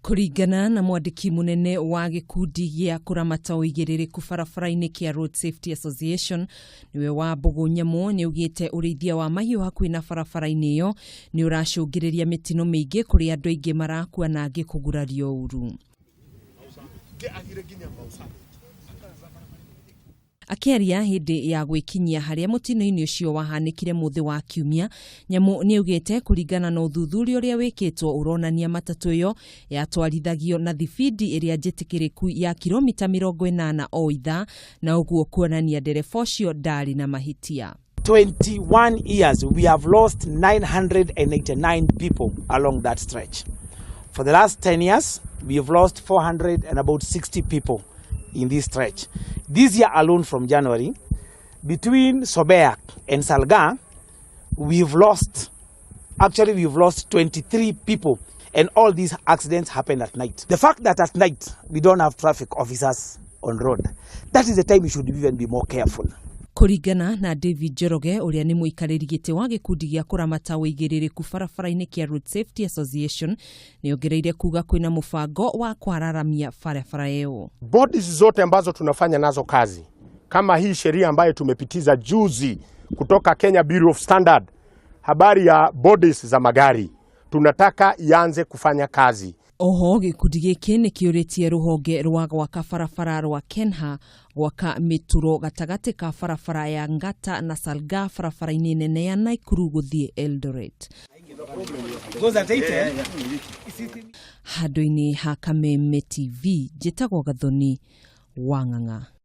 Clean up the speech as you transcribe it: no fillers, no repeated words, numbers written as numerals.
Kuringana na mwandiki munene wa gikundi gĩa kũramata ũigĩrĩrĩku barabara-inĩ kia Road Safety Association niwe wa Mbogo Nyamũ nĩ ugĩte ũrĩithia wa mahiũ hakuhĩ na barabara-inĩ ĩyo nĩ ũracũngĩrĩria mĩtino mĩingĩ kũrĩ andũ aingĩ marakua na angĩ kũgurario ũru. Akĩaria hĩndĩ ya gwĩkinyia harĩa mũtino-inĩ ũcio wahanĩkire mũthĩ wa Kiumia, Nyamũ nĩ ugĩte kũringana na ũthuthuria ũrĩa wĩkĩtwo ũronania matatũ ĩyo yatwarithagio na thibindi ĩrĩa njĩtĩkĩrĩku ya kilomita 80 o ithaa, na ũguo kuonania ndereba ũcio ndarĩ na mahĩtia. 21 years we have lost 989 people along that stretch. For the last 10 years we have lost 460 people in this stretch. This year alone, from January, between Sobeak and Salga, we've lost 23 people, and all these accidents happen at night. The fact that at night we don't have traffic officers on road, that is the time we should even be more careful. Kuringana na David Njoroge ũrĩa nĩ mũikarĩri gĩtĩ wa gĩkundi gĩa kũramata ũigĩrĩrĩku barabara-inĩ kia Road Safety Association, nĩ ongereire kuga kwĩna mũbango wa kwararamia barabara ĩyo. Bodies zote ambazo tunafanya nazo kazi, kama hii sheria ambayo tumepitiza juzi kutoka Kenya Bureau of Standard, habari ya bodies za magari, tunataka ianze kufanya kazi. Oho gĩkundi gĩkĩ nĩ kĩũrĩtie rũhonge rwa gwaka barabara rwa Kenha gwaka mĩturo gatagatĩ ka barabara ya Ngata na Salga barabara-inĩ nene ya Naikuru gũthiĩ Eldoret. Handũ-inĩ ha Kameme TV, njĩtagwo Gathoni Wang'ang'a.